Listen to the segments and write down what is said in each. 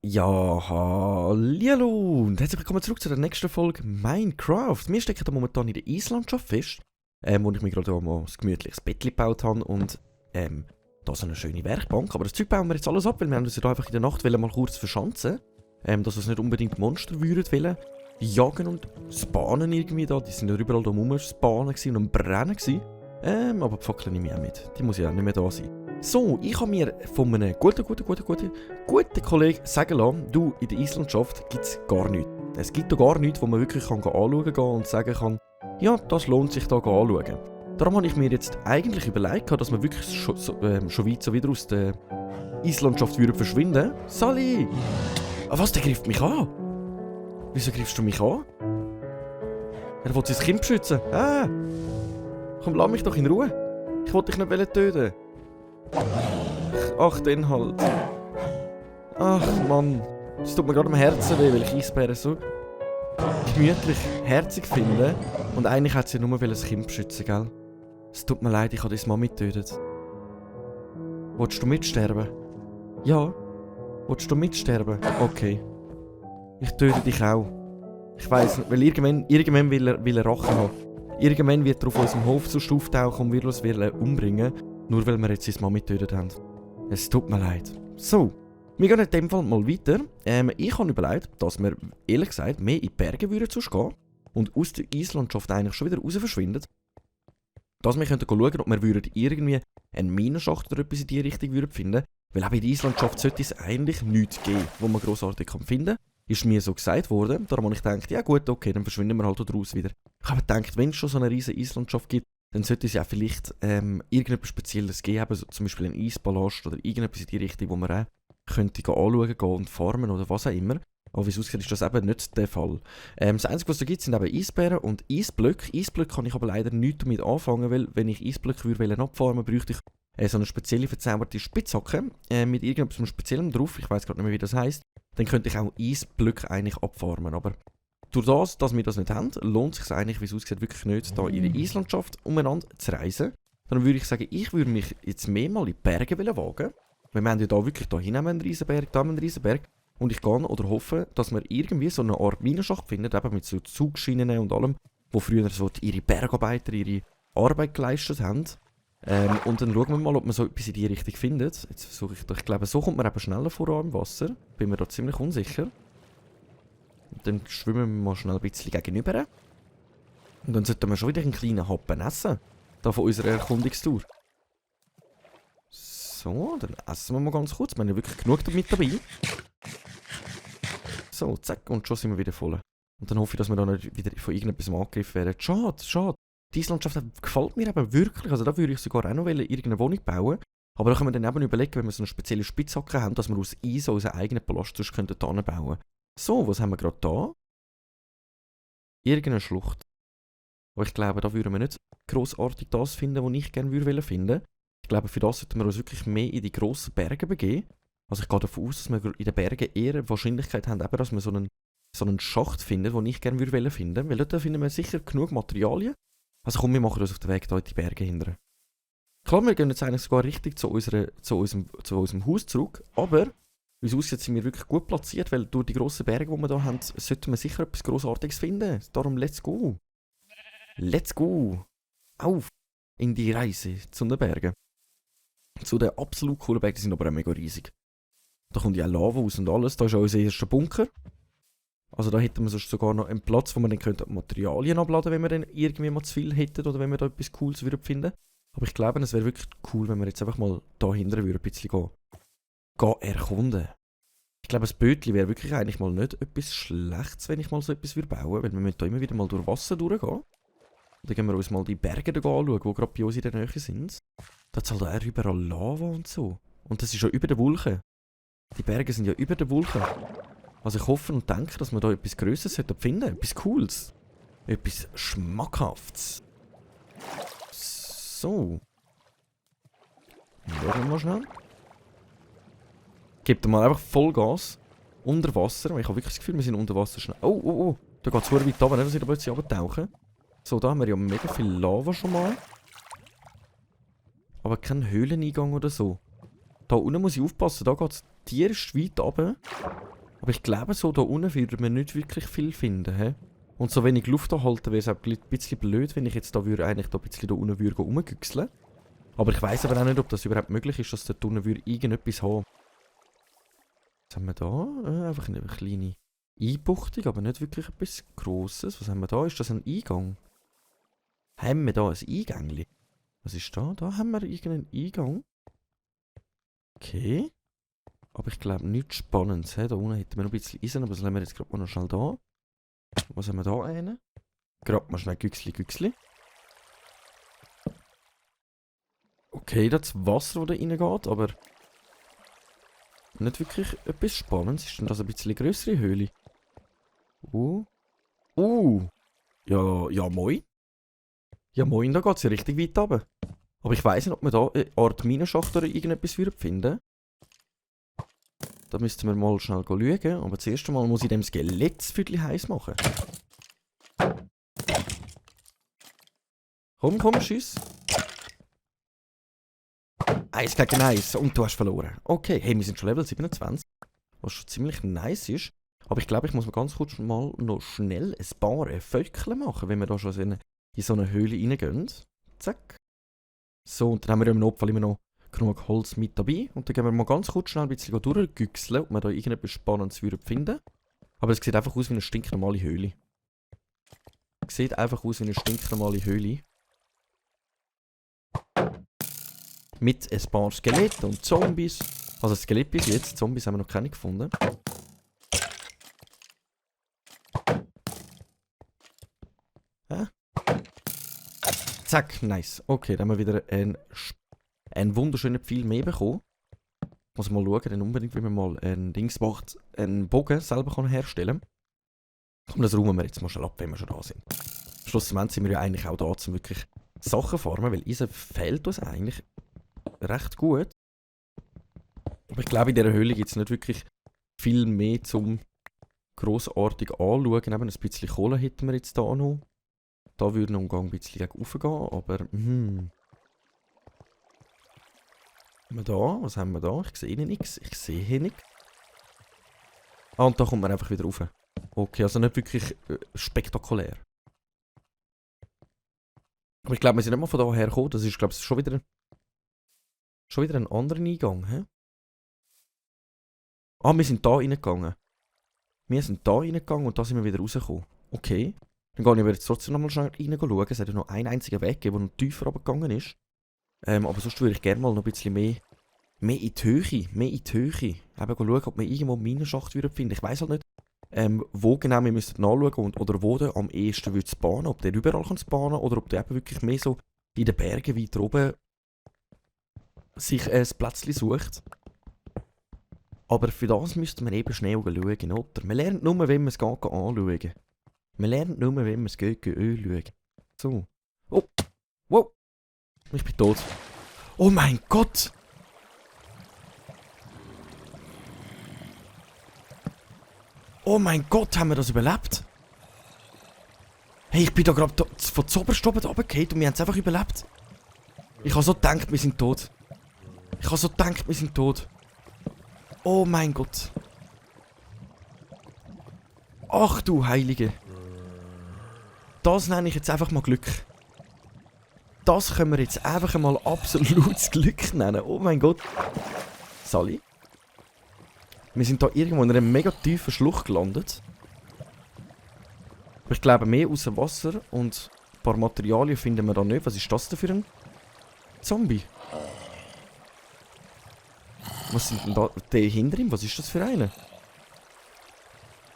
Ja, hallo und herzlich willkommen zurück zu der nächsten Folge Minecraft. Wir stecken da momentan in der Eislandschaft fest, wo ich mir gerade mal ein gemütliches Bettchen gebaut habe und da so eine schöne Werkbank. Aber das Zeug bauen wir jetzt alles ab, weil wir haben uns ja da einfach in der Nacht mal kurz verschanzen. Dass uns nicht unbedingt Monster wollen jagen und spawnen irgendwie da. Die sind ja überall da rumspawnen und am brennen gewesen. Aber die Fackel nehme ich auch mit. Die muss ja auch nicht mehr da sein. So, ich habe mir von einem guten Kollegen sagen lassen, du, in der Eislandschaft gibt es gar nichts. Es gibt da gar nichts, wo man wirklich anschauen kann und sagen kann, ja, das lohnt sich da anschauen. Darum habe ich mir jetzt eigentlich überlegt, dass wir wirklich schon weit so wieder aus der Eislandschaft verschwinden. Sally! Ah, was, der greift mich an? Wieso greifst du mich an? Er will sein Kind beschützen. Komm, lass mich doch in Ruhe. Ich wollte dich nicht töten. Ach, den halt. Ach, Mann. Es tut mir gerade am Herzen weh, weil ich Eisbären so gemütlich herzig finde. Und eigentlich hat sie nur ein Kind beschützen, gell? Es tut mir leid, ich habe deine Mami getötet. Willst du mitsterben? Ja. Willst du mitsterben? Okay. Ich töte dich auch. Ich weiss nicht, weil irgendwann will er Rache haben. Irgendwann wird er auf unserem Hof zu auftauchen und wir uns umbringen. Nur weil wir jetzt seine Mami getötet haben. Es tut mir leid. So, wir gehen in dem Fall mal weiter. Ich habe überlegt, dass wir, ehrlich gesagt, mehr in die Berge würden gehen und aus der Eislandschaft eigentlich schon wieder raus verschwinden. Dass wir schauen könnten, ob wir irgendwie einen Minenschacht oder etwas in diese Richtung finden würden. Weil auch in der Eislandschaft sollte es eigentlich nichts geben, wo man grossartig finden kann. Ist mir so gesagt worden. Darum habe ich gedacht, ja gut, okay, dann verschwinden wir halt daraus wieder. Ich habe gedacht, wenn es schon so eine riesige Eislandschaft gibt, dann sollte es ja vielleicht irgendetwas Spezielles geben, also zum Beispiel ein Eispalast oder irgendetwas in die Richtung, wo man auch könnte anschauen gehen und farmen oder was auch immer. Aber wie es aussieht, ist das eben nicht der Fall. Das Einzige, was es da gibt, sind eben Eisbären und Eisblöcke. Eisblöcke kann ich aber leider nicht damit anfangen, weil wenn ich Eisblöcke abfarmen würde, bräuchte ich so eine spezielle verzauberte Spitzhacke mit irgendetwas Speziellem drauf. Ich weiß gerade nicht mehr, wie das heisst. Dann könnte ich auch Eisblöcke eigentlich abfarmen, aber durch das, dass wir das nicht haben, lohnt es sich eigentlich, wie es aussieht, wirklich nicht, da in der Eislandschaft umeinander zu reisen. Dann würde ich sagen, ich würde mich jetzt mehr mal in die Berge wagen. Weil wir haben ja da wirklich da hinten einen Riesenberg, da einen Riesenberg. Und ich gehe oder hoffe, dass wir irgendwie so eine Art Minenschacht finden, eben mit so Zugschienen und allem, wo früher so ihre Bergarbeiter ihre Arbeit geleistet haben. Und dann schauen wir mal, ob man so etwas in die Richtung findet. Jetzt versuche ich glaube, so kommt man eben schneller voran im Wasser. Bin mir da ziemlich unsicher. Und dann schwimmen wir mal schnell ein bisschen gegenüber. Und dann sollten wir schon wieder einen kleinen Happen essen. Da von unserer Erkundungstour. So, dann essen wir mal ganz kurz. Wir haben ja wirklich genug damit dabei. So, zack, und schon sind wir wieder voll. Und dann hoffe ich, dass wir da nicht wieder von irgendetwas angegriffen werden. Schade, schade. Die Eislandschaft gefällt mir eben wirklich. Also da würde ich sogar auch noch irgendeine Wohnung bauen. Aber da können wir dann eben überlegen, wenn wir so eine spezielle Spitzhacke haben, dass wir aus Eis unseren eigenen Palast bauen könnten. So, was haben wir gerade da? Irgendeine Schlucht. Aber ich glaube, da würden wir nicht grossartig das finden, was ich gerne finden würde. Ich glaube, für das sollten wir uns wirklich mehr in die grossen Berge begeben. Also ich gehe davon aus, dass wir in den Bergen eher Wahrscheinlichkeit haben, eben, dass wir so einen Schacht finden, den ich gerne finden würde. Weil dort finden wir sicher genug Materialien. Also komm, wir machen uns auf den Weg hier in die Berge hinterher. Klar, wir gehen jetzt eigentlich sogar richtig zu unserem Haus zurück, aber wie es aussieht, sind wir wirklich gut platziert, weil durch die grossen Berge, die wir hier haben, sollten wir sicher etwas Grossartiges finden. Darum, let's go! Let's go! Auf in die Reise zu den Bergen. Zu den absolut coolen Bergen, die sind aber auch mega riesig. Da kommt ja auch Lava aus und alles. Da ist auch unser erster Bunker. Also da hätten wir sonst sogar noch einen Platz, wo wir dann Materialien abladen, wenn wir dann irgendwie mal zu viel hätten oder wenn wir da etwas Cooles finden. Aber ich glaube, es wäre wirklich cool, wenn wir jetzt einfach mal da hinten ein bisschen gehen erkunden. Ich glaube, das Bötchen wäre wirklich eigentlich mal nicht etwas Schlechtes, wenn ich mal so etwas bauen würde, weil wir müssen da immer wieder mal durch Wasser durchgehen. Dann gehen wir uns mal die Berge anschauen, die gerade bei uns in der Nähe sind. Da ist halt auch überall Lava und so. Und das ist ja über den Wolken. Die Berge sind ja über den Wolken. Also ich hoffe und denke, dass wir da etwas Größeres finden. Etwas Cooles. Etwas Schmackhaftes. So. Schauen wir mal schnell. Gebt mal einfach Vollgas. Unter Wasser. Ich habe wirklich das Gefühl, wir sind unter Wasser schnell. Oh, oh, oh. Da geht es sehr weit runter, nicht, dass ich da plötzlich runtertauche. So, da haben wir ja mega viel Lava schon mal. Aber kein Höhleneingang oder so. Da unten muss ich aufpassen, da geht es tierisch weit runter. Aber ich glaube, so da unten würden wir nicht wirklich viel finden. He? Und so wenig Luft anhalten, wäre es auch ein bisschen blöd, wenn ich jetzt da würde, eigentlich da ein bisschen da unten würde rumgüchseln. Aber ich weiss aber auch nicht, ob das überhaupt möglich ist, dass da unten würde irgendetwas haben. Was haben wir da? Einfach eine kleine Einbuchtung, aber nicht wirklich etwas Grosses. Was haben wir da? Ist das ein Eingang? Haben wir da ein Eingängli? Was ist da? Da haben wir irgendeinen Eingang. Okay. Aber ich glaube nichts Spannendes. He? Da unten hätten wir noch ein bisschen Eisen, aber das lassen wir jetzt gerade mal noch schnell da. Was haben wir da einen? Gerade mal schnell Güchsli. Okay, das Wasser, das da reingeht, aber nicht wirklich etwas Spannendes. Ist denn das ein bisschen grössere Höhle? Ja, moin. Ja, moin, da geht es ja richtig weit runter. Aber ich weiss nicht, ob wir da eine Art Minenschacht oder irgendetwas finden. Da müssten wir mal schnell schauen. Aber zuerst einmal muss ich dem Skelett das Viertel heiß machen. Komm, schiss. 1 gegen 1 und du hast verloren. Okay, hey, wir sind schon Level 27. Was schon ziemlich nice ist. Aber ich glaube, ich muss mir ganz kurz mal noch schnell ein paar Völkchen machen, wenn wir da schon in so eine Höhle reingehen. Zack. So, und dann haben wir im Notfall immer noch genug Holz mit dabei. Und dann gehen wir mal ganz kurz schnell ein bisschen durchgüchseln, ob wir da irgendetwas Spannendes finden. Aber es sieht einfach aus wie eine stinknormale Höhle. Es sieht einfach aus wie eine stinknormale Höhle. Mit ein paar Skeletten und Zombies. Also Skelett bis jetzt, Zombies haben wir noch keine gefunden. Zack, nice. Okay, dann haben wir wieder einen wunderschönen Pfeil mehr bekommen. Muss mal schauen, dann unbedingt, wie man mal ein Dings macht, einen Bogen selber herstellen kann. Und das räumen wir jetzt mal schnell ab, wenn wir schon da sind. Schlussendlich sind wir ja eigentlich auch da, um wirklich Sachen zu farmen, weil Eisen fehlt uns eigentlich recht gut. Aber ich glaube, in dieser Höhle gibt es nicht wirklich viel mehr zum grossartig anschauen. Eben ein bisschen Kohle hätten wir jetzt da noch. Da würde noch ein bisschen gegen rauf gehen, aber was haben wir da? Ich sehe nichts. Ah, und da kommt man einfach wieder rauf. Okay, also nicht wirklich spektakulär. Aber ich glaube, wir sind nicht mal von daher gekommen. Das ist, glaube ich, schon wieder ein anderer Eingang, hä? Ah, wir sind da reingegangen. Und da sind wir wieder rausgekommen. Okay. Dann gehe ich aber jetzt trotzdem nochmal schnell reinschauen. Es hat ja noch einen einzigen Weg gegeben, der noch tiefer runtergegangen ist. Aber sonst würde ich gerne mal noch ein bisschen mehr in die Höhe. Eben schauen, ob wir irgendwo einen Minenschacht finden. Ich weiss halt nicht, wo genau wir müssen nachschauen oder wo der am ehesten würde spawnen. Ob der überall kann spawnen oder ob der eben wirklich mehr so in den Bergen weiter oben sich ein Plätzchen sucht. Aber für das müsste man eben schnell schauen, oder? Man lernt nur, wenn man es geht anschauen. Anschauen. So. Oh. Wow. Ich bin tot. Oh mein Gott. Oh mein Gott, haben wir das überlebt? Hey, ich bin da gerade von zoberst oben runtergefallen und wir haben es einfach überlebt. Ich habe so gedacht, wir sind tot. Oh mein Gott. Ach du Heilige. Das nenne ich jetzt einfach mal Glück. Das können wir jetzt einfach mal absolutes Glück nennen. Oh mein Gott. Sally? Wir sind da irgendwo in einer mega tiefen Schlucht gelandet. Aber ich glaube, mehr außer Wasser und ein paar Materialien finden wir da nicht. Was ist das denn für ein Zombie? Was sind denn da? Der hinter ihm? Was ist das für einer?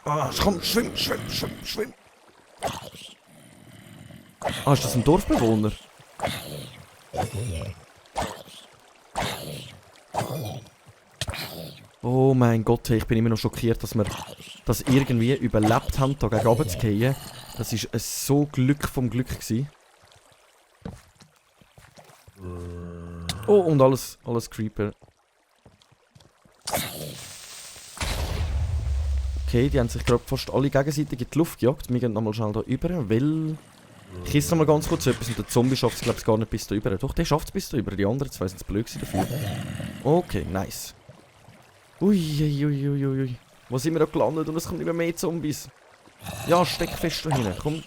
Ah, komm, schwimm. Ah, ist das ein Dorfbewohner? Oh mein Gott, ich bin immer noch schockiert, dass wir das irgendwie überlebt haben, da gegen runter zu fallen. Das war so Glück vom Glück gewesen. Oh, und alles Creeper. Okay, die haben sich gerade fast alle gegenseitig in die Luft gejagt. Wir gehen nochmal schnell da rüber, weil... Ich esse nochmal ganz kurz etwas und der Zombie schafft es glaube ich gar nicht bis da rüber. Doch, der schafft es bis da rüber. Die anderen zwei sind zu blöd dafür. Okay, nice. Ui. Wo sind wir da gelandet und es kommen immer mehr Zombies? Ja, steck fest da hinten, komm.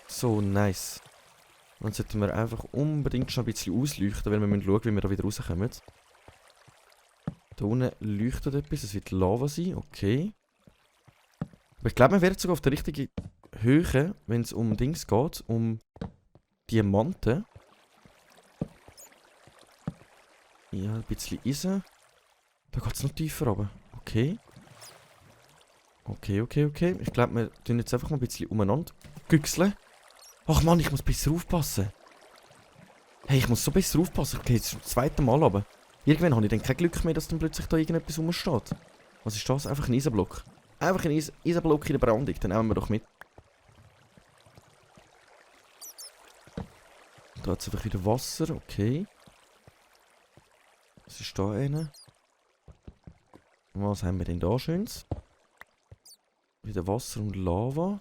So, nice. Dann sollten wir einfach unbedingt schon ein bisschen ausleuchten, weil wir müssen schauen, wie wir da wieder rauskommen. Da unten leuchtet etwas, es wird Lava sein, okay. Aber ich glaube, wir werden sogar auf der richtigen Höhe, wenn es um Dings geht, um Diamanten. Ja, ein bisschen Eisen. Da geht es noch tiefer runter. Okay. Okay. Ich glaube, wir tun jetzt einfach mal ein bisschen umeinander güchseln. Ach Mann, ich muss besser aufpassen. Hey, ich muss so besser aufpassen. Ich gehe jetzt das zweite Mal runter. Irgendwann habe ich dann kein Glück mehr, dass dann plötzlich da irgendetwas rumsteht. Was ist das? Einfach ein Eisenblock. Einfach ein Eisenblock in der Brandung. Den nehmen wir doch mit. Da hat es einfach wieder Wasser. Okay. Was ist da einer? Was haben wir denn da Schönes? Wieder Wasser und Lava.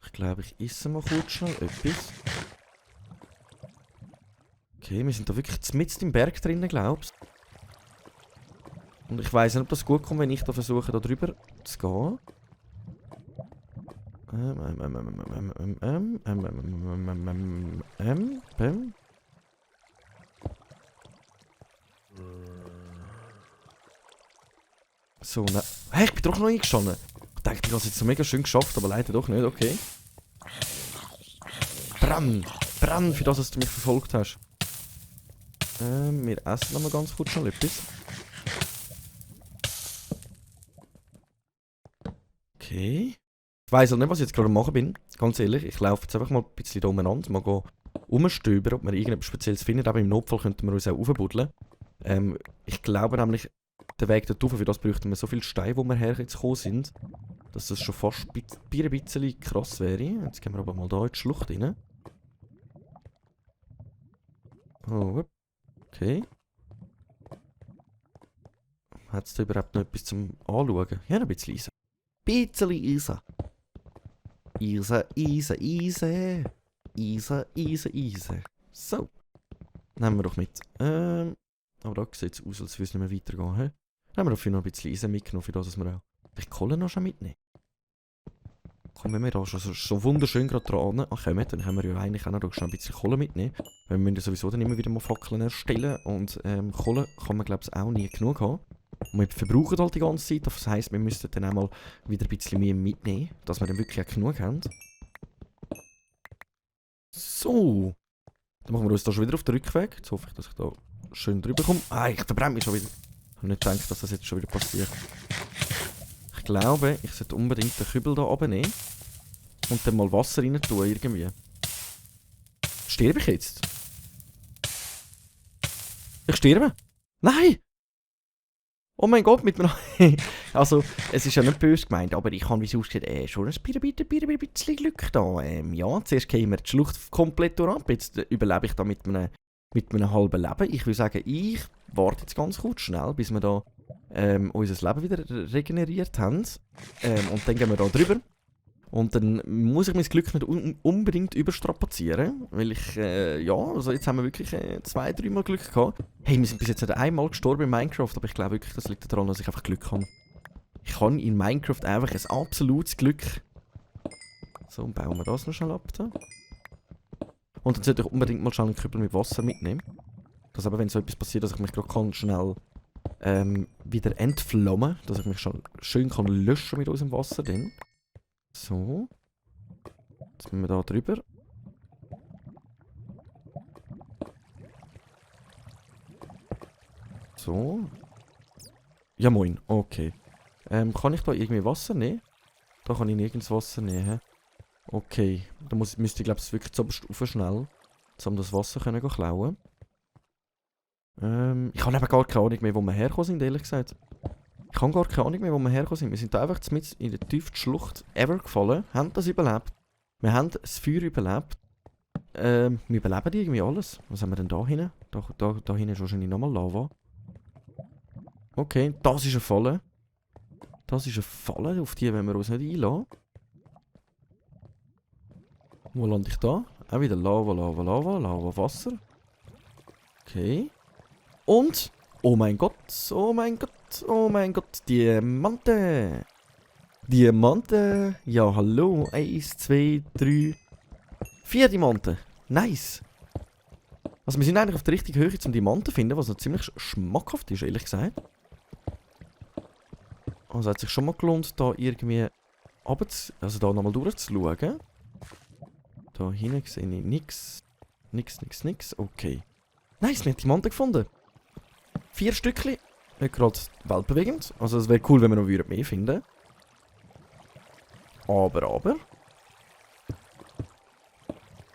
Ich glaube, ich esse mal kurz schnell etwas. Okay, wir sind da wirklich mitten im Berg drinnen, glaubst du? Und ich weiss nicht, ob das gut kommt, wenn ich da versuche, da drüber zu gehen. So, ne. Hey, ich bin doch noch eingestanden. Ich dachte, ich habe es jetzt so mega schön geschafft, aber leider doch nicht, okay. Brenn, für das, dass du mich verfolgt hast. Wir essen noch mal ganz kurz schon etwas. Okay. Ich weiss halt nicht, was ich jetzt gerade machen bin. Ganz ehrlich, ich laufe jetzt einfach mal ein bisschen da umeinander. Mal gehen rumstöbern, ob wir irgendetwas Spezielles finden. Aber im Notfall könnten wir uns auch aufbuddeln. Ich glaube nämlich, der Weg dort rauf, für das bräuchten wir so viele Steine, wo wir her jetzt gekommen sind, dass das schon fast ein bisschen krass wäre. Jetzt gehen wir aber mal da in die Schlucht rein. Oh, okay. Hat es da überhaupt noch etwas zum Anschauen? Ja, noch ein bisschen Eisen. Bisschen Eisen. Eisen. So. Nehmen wir doch mit. Aber da sieht es aus, als würde es nicht mehr weitergehen. He? Nehmen wir dafür noch ein bisschen Eisen mitgenommen, für das, dass wir auch die Kohle noch schon mitnehmen. Komm, wenn wir da schon so wunderschön gerade dran kommen, dann können wir ja eigentlich auch noch schon ein bisschen Kohle mitnehmen. Weil wir müssen ja sowieso dann immer wieder mal Fackeln erstellen. Und Kohle kann man, glaube ich, auch nie genug haben. Und wir verbrauchen halt die ganze Zeit. Das heisst, wir müssten dann auch mal wieder ein bisschen mehr mitnehmen, dass wir dann wirklich auch genug haben. So. Dann machen wir uns da schon wieder auf den Rückweg. Jetzt hoffe ich, dass ich da schön drüber komme. Ah, ich verbrenne mich schon wieder. Ich habe nicht gedacht, dass das jetzt schon wieder passiert. Ich glaube, ich sollte unbedingt den Kübel da runternehmen. Und dann mal Wasser rein tun, irgendwie. Sterbe ich jetzt? Ich sterbe? Nein! Oh mein Gott, mit mir. Also, es ist ja nicht böse gemeint, aber ich habe wie sonst schon ein bisschen Glück da. Ja, zuerst gehen wir die Schlucht komplett durch ab. Jetzt überlebe ich da mit einem halben Leben. Ich würde sagen, ich warte jetzt ganz kurz schnell, bis wir da unser Leben wieder regeneriert haben. Und dann gehen wir da drüber. Und dann muss ich mein Glück nicht unbedingt überstrapazieren, weil ich, also jetzt haben wir wirklich 2-3 Mal Glück gehabt. Hey, wir sind bis jetzt nicht einmal gestorben in Minecraft, aber ich glaube wirklich, das liegt daran, dass ich einfach Glück habe. Ich habe in Minecraft einfach ein absolutes Glück. So, bauen wir das noch schnell ab da. Und dann sollte ich unbedingt mal schnell einen Kübel mit Wasser mitnehmen. Dass aber, wenn so etwas passiert, dass ich mich gerade schnell wieder entflammen, dass ich mich schon schön kann löschen mit unserem Wasser dann. So. Jetzt müssen wir da drüber. So. Ja moin, okay. Kann ich da irgendwie Wasser nehmen? Da kann ich nirgends Wasser nehmen. Okay. Da müsste ich glaube ich wirklich zuoberst rauf schnell. Um das Wasser können klauen. Ich habe eben gar keine Ahnung mehr, wo wir hergekommen sind, ehrlich gesagt. Ich habe gar keine Ahnung mehr, wo wir hergekommen sind. Wir sind da einfach mit in der tiefsten Schlucht ever gefallen, haben das überlebt. Wir haben das Feuer überlebt. Wir überleben irgendwie alles. Was haben wir denn da hinten? Da hinten ist wahrscheinlich nochmal Lava. Okay, das ist eine Falle. Das ist eine Falle, auf die wollen wir uns nicht einlassen. Wo lande ich da? Auch wieder Lava, Lava, Lava, Lava, Wasser. Okay. Und... Oh mein Gott, oh mein Gott, oh mein Gott, Diamante. Diamante. Ja, hallo. 1, 2, 3, 4 Diamanten. Nice. Also wir sind eigentlich auf der richtigen Höhe zum Diamanten zu finden, was noch ziemlich schmackhaft ist, ehrlich gesagt. Also hat sich schon mal gelohnt, da irgendwie also da nochmal durchzuschauen. Da hinten sehe ich nichts. Nix. Okay. Nice, wir haben Diamanten gefunden. 4 Stückchen. Nicht gerade weltbewegend. Also es wäre cool, wenn wir noch mehr finden würden. Aber...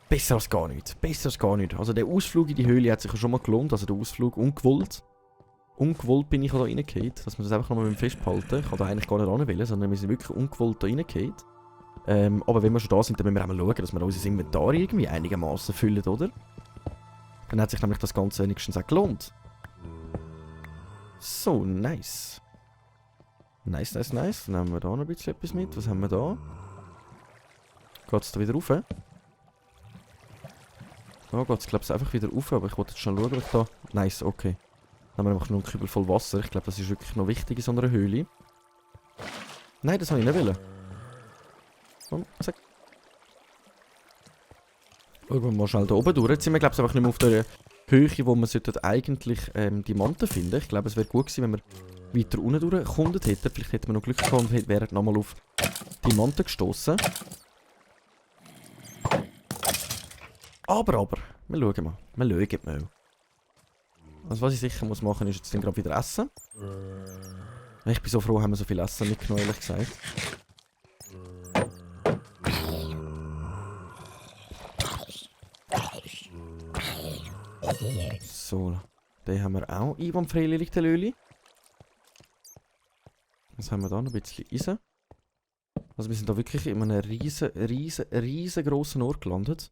Besser als gar nicht. Besser als gar nicht. Also der Ausflug in die Höhle hat sich ja schon mal gelohnt. Also der Ausflug ungewollt. Ungewollt bin ich da reingefallen. Dass wir das einfach nochmal festhalten. Ich kann da eigentlich gar nicht ranwählen, sondern wir sind wirklich ungewollt da reingefallen. Aber wenn wir schon da sind, dann müssen wir auch mal schauen, dass wir unser Inventar irgendwie einigermaßen füllen, oder? Dann hat sich nämlich das Ganze wenigstens auch gelohnt. So, nice. Nice. Dann haben wir da noch ein bisschen etwas mit. Was haben wir da? Geht es da wieder rauf? Da geht es, glaube ich, einfach wieder rauf, aber ich wollte jetzt schon schauen, ob ich da... Nice, okay. Dann haben wir einfach noch einen Kübel voll Wasser. Ich glaube, das ist wirklich noch wichtig in so einer Höhle. Nein, das wollte ich nicht wollen. Und zack. Schauen wir mal schnell da oben durch. Jetzt sind wir, glaube ich, einfach nicht mehr auf der Höhe, wo wir eigentlich Diamanten finden. Ich glaube, es wäre gut gewesen, wenn wir weiter unten durchgekundet hätten. Vielleicht hätten wir noch Glück gehabt und wären nochmal auf Diamanten gestoßen. Aber, wir schauen mal. Wir schauen mal. Also was ich sicher muss machen, ist jetzt dann gerade wieder essen. Ich bin so froh, haben wir so viel Essen mitgenommen, ehrlich gesagt. So, den haben wir auch einwandfrei liegt, der Löli. Was haben wir da? Noch ein bisschen Eisen. Also wir sind da wirklich in einem riesengroßen Ort gelandet.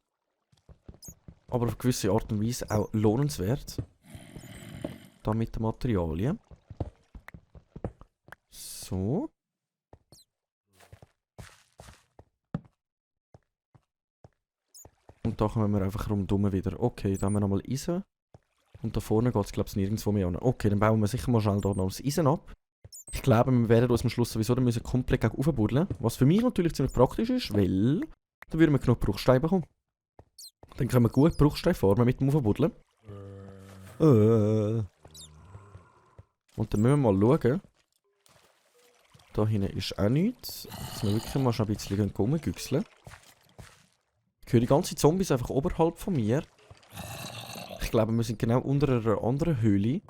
Aber auf gewisse Art und Weise auch lohnenswert. Da mit den Materialien. So. Und da kommen wir einfach rundum wieder. Okay, da haben wir nochmal Eisen. Und da vorne geht es, glaube ich, nirgendwo mehr an. Okay, dann bauen wir sicher mal schnell da noch das Eisen ab. Ich glaube, wir werden uns am Schluss sowieso dann müssen komplett gegen aufbuddeln. Was für mich natürlich ziemlich praktisch ist, weil dann würden wir genug Bruchsteine bekommen. Dann können wir gut Bruchsteine formen mit dem Aufbuddeln. Und dann müssen wir mal schauen. Da hinten ist auch nichts. Dass wir wirklich mal schon ein bisschen rumgüchseln. Ich höre die ganzen Zombies einfach oberhalb von mir. Ich glaube, wir sind genau unter einer anderen Höhle.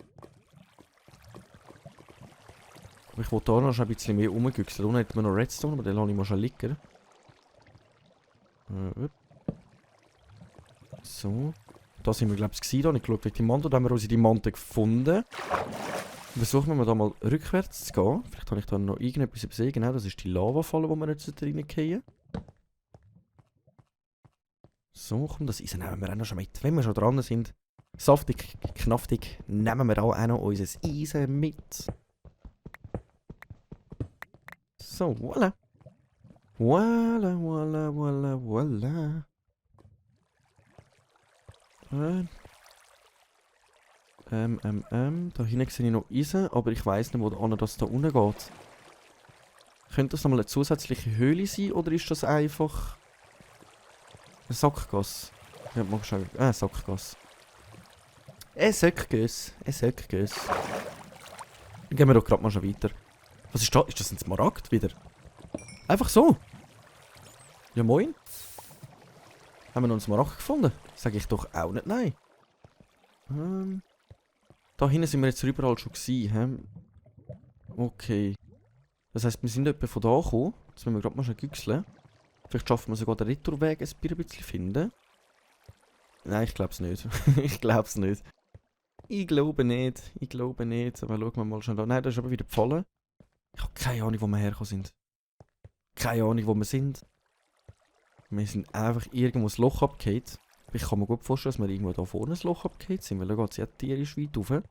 Aber ich will da noch ein bisschen mehr rumgüchseln. Unten hätten wir noch Redstone, aber den lasse ich mal schon liegen. So. Da sind wir, glaube ich, gewesen. Da habe ich geschaut, wegen Diamanten. Da haben wir unsere Diamanten gefunden. Versuchen wir da mal rückwärts zu gehen. Vielleicht habe ich da noch irgendetwas übersehen. Genau, das ist die Lavafalle, wo wir jetzt reingehen. So, komm, das Eisen nehmen wir auch noch schon mit. Wenn wir schon dran sind, saftig, knaftig, nehmen wir auch noch unser Eisen mit. So, voilà. Voilà. Da hinten sehe ich noch Eisen, aber ich weiss nicht, wo das da unten geht. Könnte das nochmal eine zusätzliche Höhle sein, oder ist das einfach eine Sackgasse? Ja, mal schauen. Sackgasse. Ein Sackgasse. Dann gehen wir doch gerade mal schon weiter. Was ist da? Ist das ein Smaragd wieder? Einfach so? Ja, moin. Haben wir noch einen Smaragd gefunden? Sag ich doch auch nicht nein. Da hinten sind wir jetzt überall schon gewesen, Okay. Das heisst, wir sind etwa von da gekommen. Jetzt müssen wir gerade mal schon güchseln. Vielleicht schaffen wir sogar den Retourweg ein bisschen finden. Nein, ich glaube es nicht. Ich glaube nicht. Aber schauen wir mal schon da. Nein, da ist aber wieder gefallen. Ich habe keine Ahnung, wo wir hergekommen sind. Keine Ahnung, wo wir sind. Wir sind einfach irgendwo ein Loch abgefallen. Ich kann mir gut vorstellen, dass wir irgendwo da vorne ein Loch abgefallen sind, weil da geht es ja tierisch weit rauf.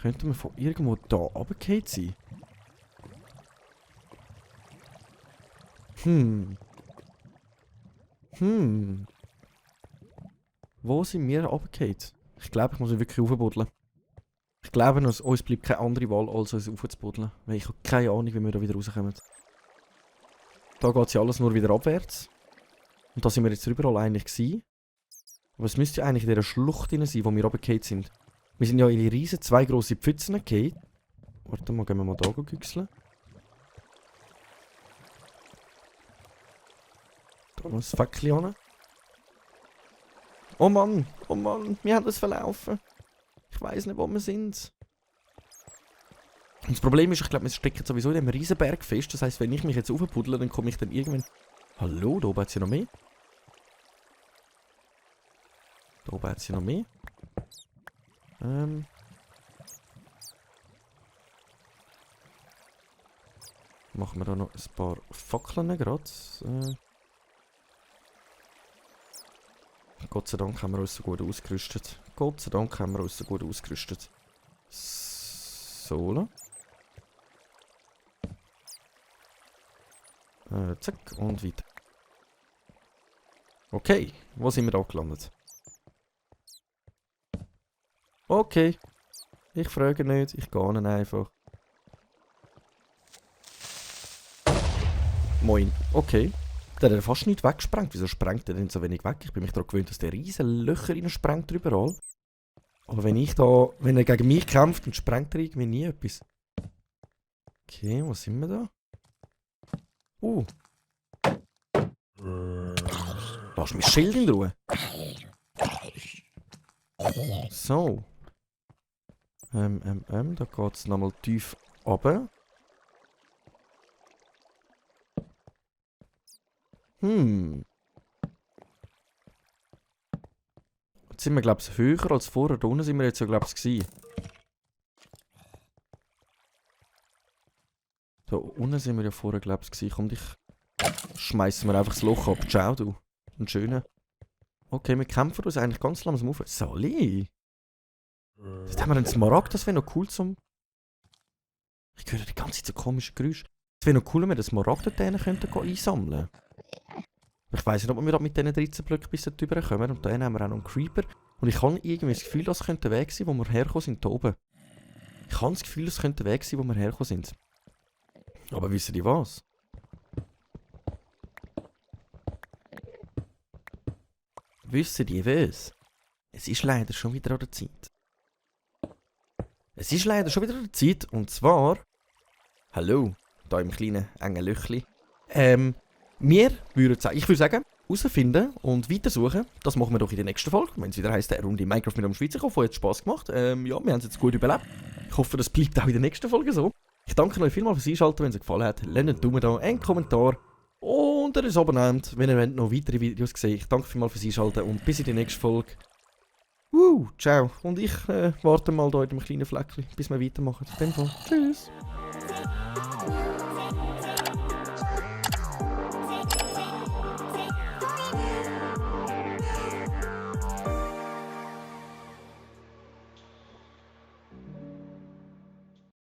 Könnte man von irgendwo da runtergefallen sein? Wo sind wir runtergefallen? Ich glaube, ich muss mich wirklich aufbuddeln. Ich glaube, uns bleibt keine andere Wahl, als uns aufzubuddeln. Weil ich habe keine Ahnung, wie wir da wieder rauskommen. Da geht ja alles nur wieder abwärts. Und da sind wir jetzt überall eigentlich gewesen. Aber es müsste ja eigentlich in dieser Schlucht drin sein, wo wir runtergefallen sind. Wir sind ja in die riesen 2 grosse Pfützen gefallen. Warte mal, gehen wir mal da güchseln. Da noch ein Fäckchen an. Oh Mann, wir haben das verlaufen. Ich weiss nicht, wo wir sind. Und das Problem ist, ich glaube, wir stecken sowieso in diesem Riesenberg fest. Das heisst, wenn ich mich jetzt aufpuddle, dann komme ich dann irgendwann... Hallo, da oben hat es ja noch mehr. Da oben hat es ja noch mehr. Machen wir da noch ein paar Fackeln gerade. Gott sei Dank haben wir uns so gut ausgerüstet. Gott sei Dank haben wir uns so gut ausgerüstet. So. Zack, und weiter. Okay, wo sind wir da gelandet? Okay. Ich frage nicht, ich gehe ihn einfach. Moin. Okay. Der hat fast nicht weggesprengt. Wieso sprengt er denn so wenig weg? Ich bin mich daran gewöhnt, dass der riesen Löcher reinsprengt überall. Aber wenn er gegen mich kämpft, dann sprengt er irgendwie nie etwas. Okay, wo sind wir da? Lass mich Schild in Ruhe. So. Da geht es nochmal tief runter. Jetzt sind wir, glaube ich, höher als vorher. Da unten sind wir jetzt ja, glaube ich, gewesen. Da unten sind wir ja vorher, glaube ich, gewesen. Komm, dich schmeißen wir einfach das Loch ab. Ciao, du. Ein schöner. Okay, wir kämpfen uns eigentlich ganz langsam auf. Sali! Jetzt haben wir einen Smaragd, das wäre noch cool zum... Ich höre die ganze Zeit so komische Geräusche. Es wäre noch cool, wenn wir den Smaragd dort könnten einsammeln. Ich weiss nicht, ob wir mit diesen 13 Blöcken bis dort rüberkommen. Und dann haben wir auch noch einen Creeper. Und ich habe irgendwie das Gefühl, das könnte der Weg sein, wo wir hergekommen sind, hier oben. Ich habe das Gefühl, das könnte der Weg sein, wo wir hergekommen sind. Aber wissen die was? Wissen die was? Es ist leider schon wieder an der Zeit. Es ist leider schon wieder an der Zeit. Und zwar... Hallo, da im kleinen, engen Löchli. Ich würde sagen, herausfinden und weitersuchen, das machen wir doch in der nächsten Folge, wenn es wieder heisst, eine Runde Minecraft mit einem Schweizer. Ich hoffe, es hat Spass gemacht. Ja, wir haben es jetzt gut überlebt. Ich hoffe, das bleibt auch in der nächsten Folge so. Ich danke euch vielmals fürs Einschalten, wenn es euch gefallen hat. Lasst einen Daumen da, einen Kommentar und ein Abonnement, wenn ihr noch weitere Videos seht. Ich danke vielmals fürs Einschalten und bis in die nächste Folge. Ciao. Und ich warte mal da in dem kleinen Fleckchen, bis wir weitermachen. In dem Fall. Tschüss.